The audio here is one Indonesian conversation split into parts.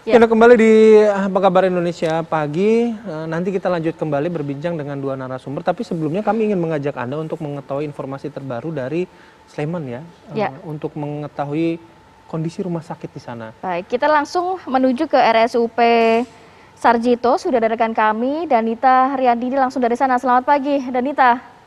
Ya, kembali di Apa Kabar Indonesia Pagi. Nanti kita lanjut kembali berbincang dengan dua narasumber. Tapi sebelumnya kami ingin mengajak Anda untuk mengetahui informasi terbaru dari Sleman ya. Untuk mengetahui kondisi rumah sakit di sana. Baik, kita langsung menuju ke RSUP Sarjito. Sudah ada rekan kami, Danita Riandini langsung dari sana. Selamat pagi, Danita.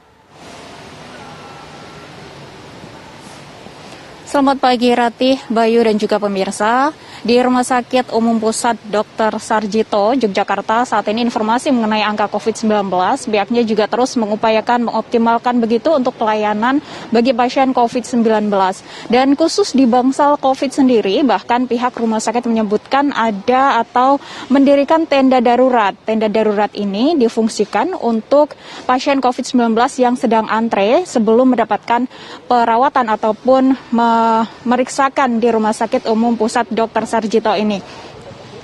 Selamat pagi Ratih, Bayu dan juga pemirsa. Di Rumah Sakit Umum Pusat Dr. Sarjito, Yogyakarta, saat ini informasi mengenai angka COVID-19, pihaknya juga terus mengupayakan mengoptimalkan begitu untuk pelayanan bagi pasien COVID-19. Dan khusus di bangsal COVID sendiri, bahkan pihak rumah sakit menyebutkan ada atau mendirikan tenda darurat. Tenda darurat ini difungsikan untuk pasien COVID-19 yang sedang antre sebelum mendapatkan perawatan ataupun memeriksakan di Rumah Sakit Umum Pusat Dr. Sarjito ini.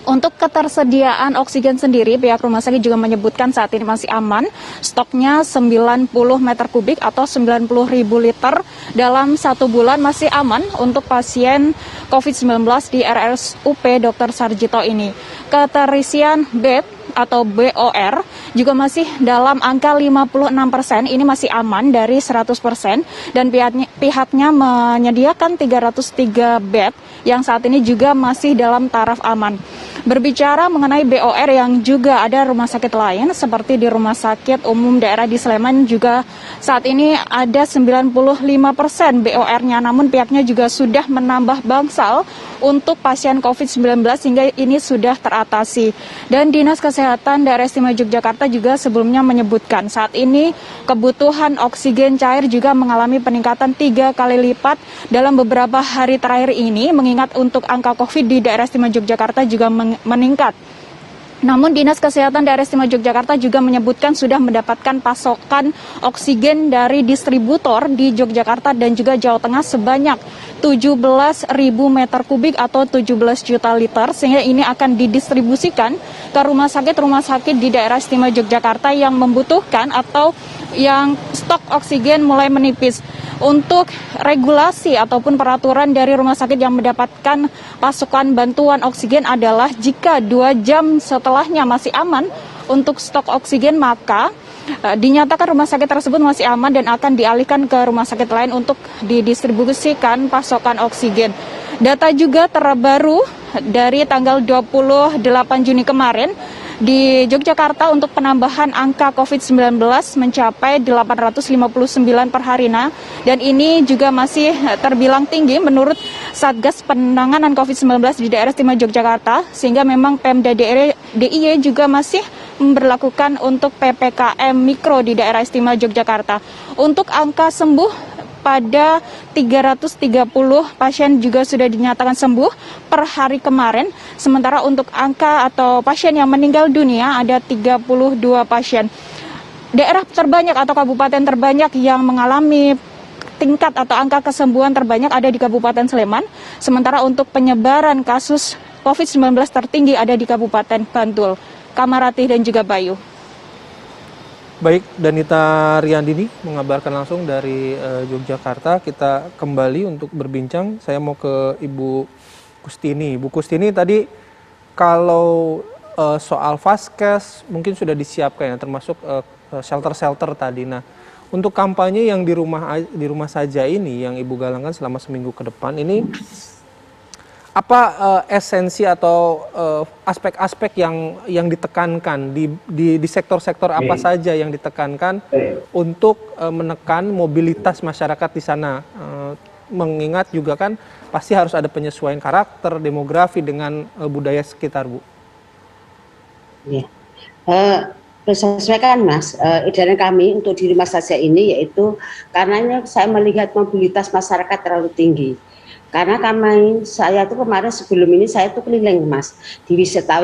Untuk ketersediaan oksigen sendiri, pihak rumah sakit juga menyebutkan saat ini masih aman. Stoknya 90 meter kubik atau 90.000 liter dalam 1 bulan masih aman untuk pasien COVID-19 di RSUP Dr. Sarjito ini. Keterisian bed atau BOR juga masih dalam angka 56%, ini masih aman dari 100%, dan pihaknya menyediakan 303 bed yang saat ini juga masih dalam taraf aman. Berbicara mengenai BOR yang juga ada rumah sakit lain seperti di Rumah Sakit Umum Daerah di Sleman juga saat ini ada 95% BOR-nya, namun pihaknya juga sudah menambah bangsal untuk pasien COVID-19 sehingga ini sudah teratasi. Dan Dinas Kesehatan Daerah Istimewa Yogyakarta juga sebelumnya menyebutkan saat ini kebutuhan oksigen cair juga mengalami peningkatan 3 kali lipat dalam beberapa hari terakhir ini, mengingat untuk angka COVID di Daerah Istimewa Yogyakarta juga meningkat. Namun Dinas Kesehatan Daerah Istimewa Yogyakarta juga menyebutkan sudah mendapatkan pasokan oksigen dari distributor di Yogyakarta dan juga Jawa Tengah sebanyak 17.000 meter kubik atau 17 juta liter, sehingga ini akan didistribusikan ke rumah sakit di Daerah Istimewa Yogyakarta yang membutuhkan atau yang stok oksigen mulai menipis. Untuk regulasi ataupun peraturan dari rumah sakit yang mendapatkan pasokan bantuan oksigen adalah jika 2 jam setelahnya masih aman untuk stok oksigen, maka dinyatakan rumah sakit tersebut masih aman dan akan dialihkan ke rumah sakit lain untuk didistribusikan pasokan oksigen. Data juga terbaru dari tanggal 28 Juni kemarin, di Yogyakarta untuk penambahan angka COVID-19 mencapai 859 per hari. Dan ini juga masih terbilang tinggi menurut Satgas Penanganan COVID-19 di Daerah Istimewa Yogyakarta, sehingga memang Pemda DIY juga masih memberlakukan untuk PPKM Mikro di Daerah Istimewa Yogyakarta. Untuk angka sembuh, pada 330 pasien juga sudah dinyatakan sembuh per hari kemarin. Sementara untuk angka atau pasien yang meninggal dunia ada 32 pasien. Daerah terbanyak atau kabupaten terbanyak yang mengalami tingkat atau angka kesembuhan terbanyak ada di Kabupaten Sleman. Sementara untuk penyebaran kasus COVID-19 tertinggi ada di Kabupaten Bantul. Kamarati dan juga Bayu. Baik, Danita Riandini mengabarkan langsung dari Yogyakarta. Kita kembali untuk berbincang. Saya mau ke Ibu Kustini. Ibu Kustini, tadi kalau soal vaskes mungkin sudah disiapkan ya, termasuk shelter-shelter tadi. Nah, untuk kampanye yang di rumah saja ini yang Ibu galangkan selama seminggu ke depan ini, apa esensi atau aspek-aspek yang ditekankan di sektor-sektor apa saja yang ditekankan untuk menekan mobilitas masyarakat di sana, mengingat juga kan pasti harus ada penyesuaian karakter, demografi dengan budaya sekitar, Bu. Ya. Saya sampaikan, Mas, edaran kami untuk di rumah saja ini yaitu karena saya melihat mobilitas masyarakat terlalu tinggi. Karena saya tuh kemarin sebelum ini saya tuh keliling, Mas, di wisata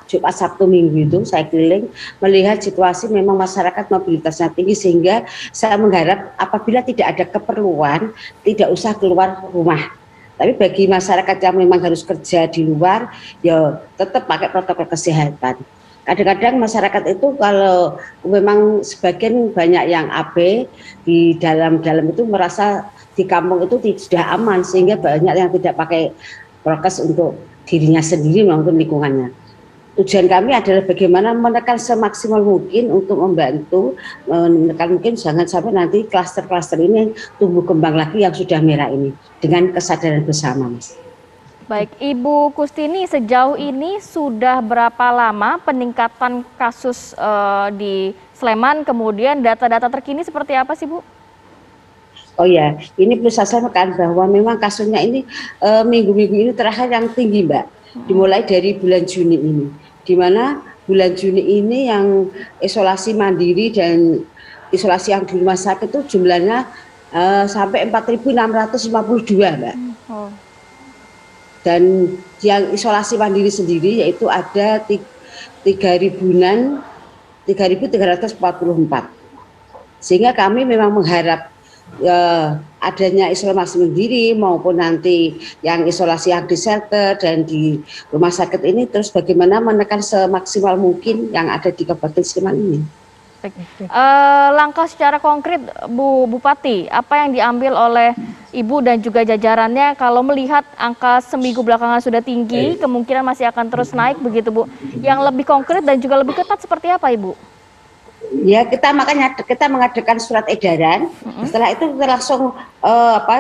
Jumat Sabtu Minggu itu saya keliling melihat situasi memang masyarakat mobilitasnya tinggi, sehingga saya mengharap apabila tidak ada keperluan tidak usah keluar rumah. Tapi bagi masyarakat yang memang harus kerja di luar, ya tetap pakai protokol kesehatan. Kadang-kadang masyarakat itu kalau memang sebagian banyak yang AB di dalam itu merasa di kampung itu sudah aman, sehingga banyak yang tidak pakai prokes untuk dirinya sendiri maupun lingkungannya. Tujuan kami adalah bagaimana menekan semaksimal mungkin untuk membantu menekan, mungkin jangan sampai nanti klaster-klaster ini tumbuh kembang lagi yang sudah merah ini, dengan kesadaran bersama, Mas. Baik, Ibu Kustini, sejauh ini sudah berapa lama peningkatan kasus di Sleman, kemudian data-data terkini seperti apa sih, Bu? Oh ya, ini perlu saya sampaikan bahwa memang kasusnya ini minggu-minggu ini terakhir yang tinggi, Mbak. Dimulai dari bulan Juni ini, di mana bulan Juni ini yang isolasi mandiri dan isolasi yang di rumah sakit itu jumlahnya sampai 4.652, Mbak. Oh. Dan yang isolasi mandiri sendiri yaitu ada 3.344. Sehingga kami memang mengharap adanya isolasi mandiri maupun nanti yang isolasi yang di shelter dan di rumah sakit ini, terus bagaimana menekan semaksimal mungkin yang ada di Kabupaten Sleman ini. Langkah secara konkret, Bu Bupati, apa yang diambil oleh Ibu dan juga jajarannya kalau melihat angka seminggu belakangan sudah tinggi, kemungkinan masih akan terus naik begitu, Bu? Yang lebih konkret dan juga lebih ketat seperti apa, Ibu? Ya, makanya kita mengadakan surat edaran. Setelah itu kita langsung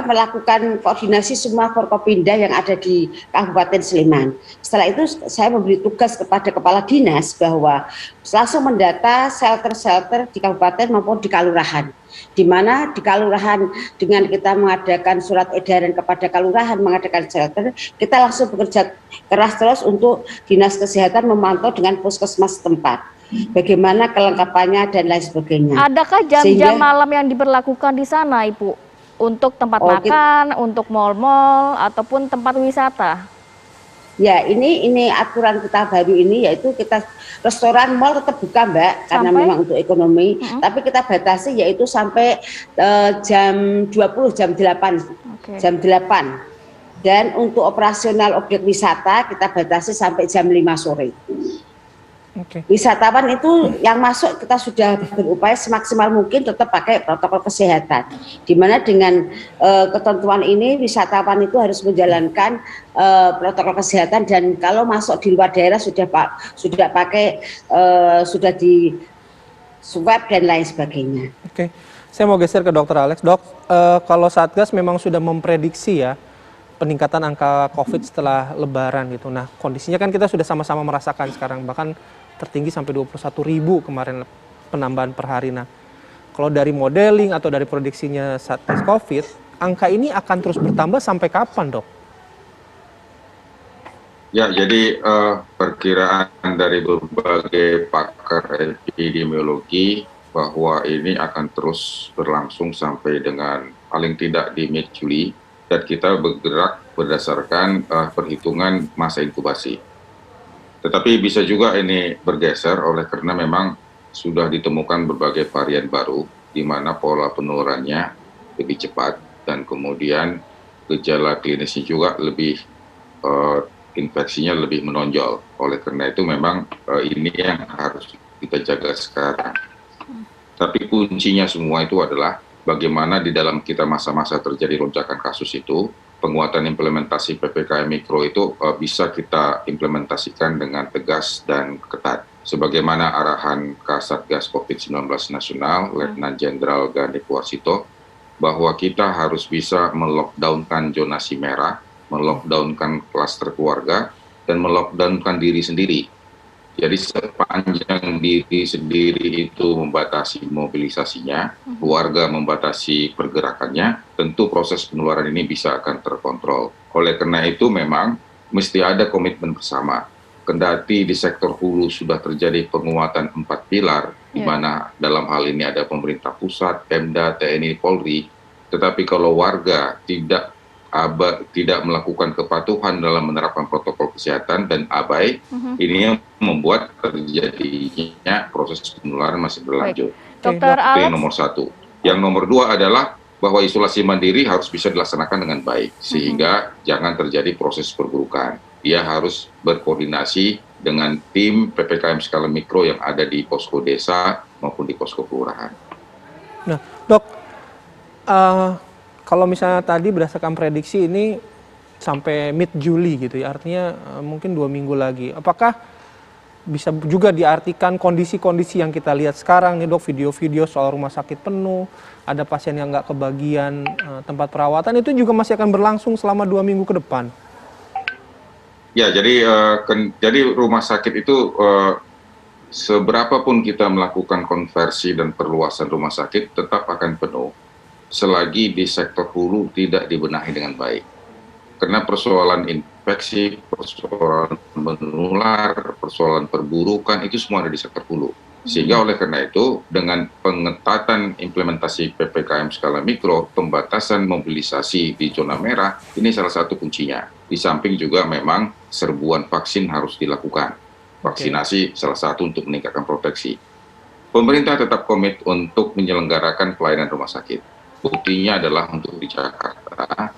melakukan koordinasi semua Forkopimda yang ada di Kabupaten Sleman. Setelah itu saya memberi tugas kepada kepala dinas bahwa langsung mendata shelter-shelter di kabupaten maupun di kelurahan. Di mana di kelurahan dengan kita mengadakan surat edaran kepada kelurahan mengadakan shelter, kita langsung bekerja keras terus untuk dinas kesehatan memantau dengan puskesmas setempat. Bagaimana kelengkapannya dan lain sebagainya. Adakah jam-jam malam yang diberlakukan di sana, Ibu? Untuk tempat makan, untuk mal-mal, ataupun tempat wisata? Ya, ini aturan kita baru ini, yaitu kita restoran, mal tetap buka, Mbak, karena memang untuk ekonomi. Tapi kita batasi yaitu sampai jam 20, jam 8. Jam 8. Dan untuk operasional objek wisata kita batasi sampai jam 5 sore. Wisatawan itu yang masuk kita sudah berupaya semaksimal mungkin tetap pakai protokol kesehatan, di mana dengan ketentuan ini wisatawan itu harus menjalankan protokol kesehatan, dan kalau masuk di luar daerah sudah pakai sudah di swab dan lain sebagainya. Oke, saya mau geser ke Dokter Alex. Dok, kalau Satgas memang sudah memprediksi ya peningkatan angka COVID setelah Lebaran gitu. Nah, kondisinya kan kita sudah sama-sama merasakan sekarang, bahkan tertinggi sampai 21.000 kemarin penambahan per hari. Nah, kalau dari modeling atau dari prediksinya Satgas COVID, angka ini akan terus bertambah sampai kapan, Dok? Ya, jadi perkiraan dari berbagai pakar epidemiologi bahwa ini akan terus berlangsung sampai dengan paling tidak di mid-Juli, dan kita bergerak berdasarkan perhitungan masa inkubasi. Tetapi bisa juga ini bergeser oleh karena memang sudah ditemukan berbagai varian baru di mana pola penularannya lebih cepat dan kemudian gejala klinisnya juga lebih infeksinya lebih menonjol. Oleh karena itu memang ini yang harus kita jaga sekarang. Tapi kuncinya semua itu adalah bagaimana di dalam kita masa-masa terjadi lonjakan kasus itu, penguatan implementasi PPKM Mikro itu bisa kita implementasikan dengan tegas dan ketat. Sebagaimana arahan Kasatgas COVID-19 Nasional, Letnan Jenderal Gandhi Warsito, bahwa kita harus bisa melockdownkan zonasi merah, melockdownkan klaster keluarga, dan melockdownkan diri sendiri. Jadi sepanjang diri sendiri itu membatasi mobilisasinya, keluarga membatasi pergerakannya, tentu proses penularan ini bisa akan terkontrol. Oleh karena itu memang mesti ada komitmen bersama. Kendati di sektor hulu sudah terjadi penguatan 4 pilar, di mana dalam hal ini ada pemerintah pusat, Pemda, TNI, Polri, tetapi kalau warga tidak melakukan kepatuhan dalam menerapkan protokol kesehatan dan abai, ini yang membuat terjadinya proses penularan masih berlanjut. Dokter Alex. Itu yang nomor 1. Yang nomor 2 adalah bahwa isolasi mandiri harus bisa dilaksanakan dengan baik, sehingga jangan terjadi proses perburukan. Dia harus berkoordinasi dengan tim PPKM skala mikro yang ada di posko desa maupun di posko kelurahan. Nah, Dok, kalau misalnya tadi berdasarkan prediksi ini sampai mid Juli gitu ya, artinya mungkin 2 minggu lagi. Apakah bisa juga diartikan kondisi-kondisi yang kita lihat sekarang nih dok, video-video soal rumah sakit penuh, ada pasien yang nggak kebagian tempat perawatan, itu juga masih akan berlangsung selama 2 minggu ke depan? Ya, jadi rumah sakit itu seberapapun kita melakukan konversi dan perluasan rumah sakit tetap akan penuh selagi di sektor hulu tidak dibenahi dengan baik. Karena persoalan infeksi, persoalan menular, persoalan perburukan itu semua ada di sektor hulu. Sehingga oleh karena itu dengan pengetatan implementasi PPKM skala mikro, pembatasan mobilisasi di zona merah, ini salah satu kuncinya. Di samping juga memang serbuan vaksin harus dilakukan. Vaksinasi salah satu untuk meningkatkan proteksi. Pemerintah tetap komit untuk menyelenggarakan pelayanan rumah sakit. Buktinya adalah untuk di Jakarta,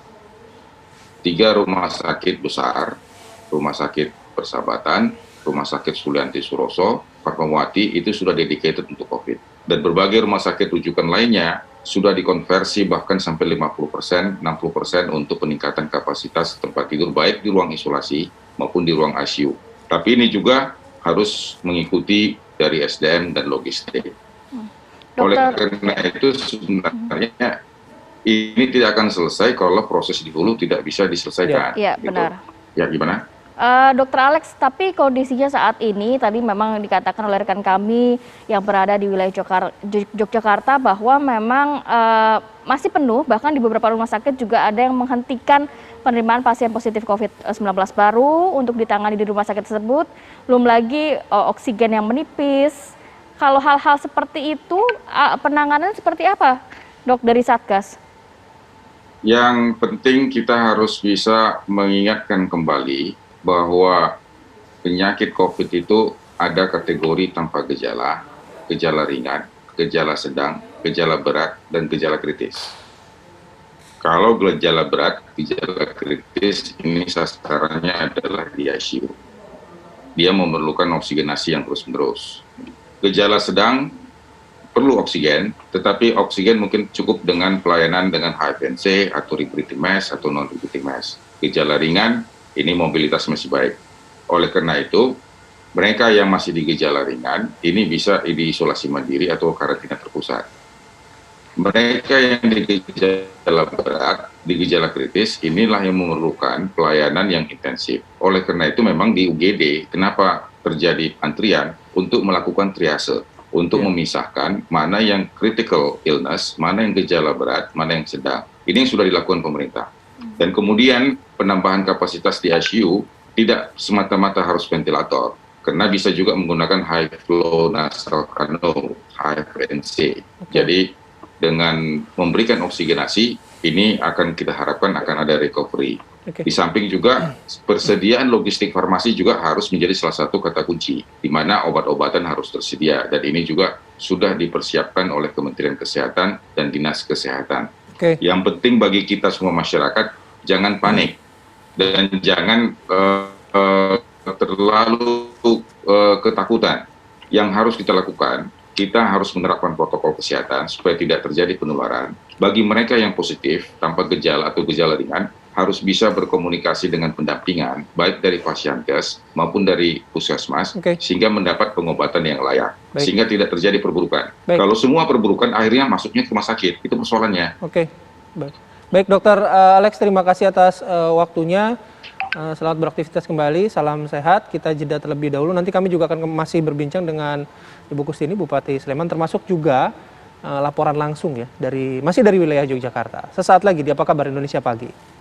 3 rumah sakit besar, Rumah Sakit Persahabatan, Rumah Sakit Sulianti Suroso, Fatmawati itu sudah dedicated untuk COVID. Dan berbagai rumah sakit rujukan lainnya sudah dikonversi bahkan sampai 50%, 60% untuk peningkatan kapasitas tempat tidur baik di ruang isolasi maupun di ruang ICU. Tapi ini juga harus mengikuti dari SDM dan logistik. Oleh karena itu sebenarnya ini tidak akan selesai kalau proses di hulu tidak bisa diselesaikan. Iya, gitu. benar. Ya, gimana? Dokter Alex, tapi kondisinya saat ini tadi memang dikatakan oleh rekan kami yang berada di wilayah Yogyakarta bahwa memang masih penuh, bahkan di beberapa rumah sakit juga ada yang menghentikan penerimaan pasien positif COVID-19 baru untuk ditangani di rumah sakit tersebut, belum lagi oksigen yang menipis. Kalau hal-hal seperti itu, penanganan seperti apa, dok, dari Satgas? Yang penting kita harus bisa mengingatkan kembali bahwa penyakit COVID itu ada kategori tanpa gejala, gejala ringan, gejala sedang, gejala berat, dan gejala kritis. Kalau gejala berat, gejala kritis ini sasarannya adalah di ICU. Dia memerlukan oksigenasi yang terus-menerus. Gejala sedang perlu oksigen, tetapi oksigen mungkin cukup dengan pelayanan dengan HFNC atau rebreathing mask atau non-rebreathing mask. Gejala ringan, ini mobilitas masih baik. Oleh karena itu, mereka yang masih di gejala ringan, ini bisa diisolasi mandiri atau karantina terpusat. Mereka yang di gejala berat, di gejala kritis, inilah yang memerlukan pelayanan yang intensif. Oleh karena itu memang di UGD, kenapa terjadi antrian untuk melakukan triase, untuk memisahkan mana yang critical illness, mana yang gejala berat, mana yang sedang. Ini yang sudah dilakukan pemerintah. Dan kemudian penambahan kapasitas di ICU tidak semata-mata harus ventilator, karena bisa juga menggunakan high flow nasal cannula, HFNC. Jadi dengan memberikan oksigenasi, ini akan kita harapkan akan ada recovery. Di samping juga persediaan logistik farmasi juga harus menjadi salah satu kata kunci, di mana obat-obatan harus tersedia, dan ini juga sudah dipersiapkan oleh Kementerian Kesehatan dan Dinas Kesehatan. Yang penting bagi kita semua masyarakat, jangan panik dan jangan terlalu ketakutan. Yang harus kita lakukan, kita harus menerapkan protokol kesehatan supaya tidak terjadi penularan. Bagi mereka yang positif tanpa gejala atau gejala ringan, harus bisa berkomunikasi dengan pendampingan, baik dari Fasiankes maupun dari Puskesmas, sehingga mendapat pengobatan yang layak, sehingga tidak terjadi perburukan. Kalau semua perburukan, akhirnya masuknya ke rumah sakit, itu persoalannya. Baik, Dokter Alex, terima kasih atas waktunya. Selamat beraktivitas kembali, salam sehat. Kita jeda terlebih dahulu, nanti kami juga akan masih berbincang dengan Ibu Kustini, Bupati Sleman, termasuk juga laporan langsung ya, masih dari wilayah Yogyakarta. Sesaat lagi di Apa Kabar Indonesia Pagi.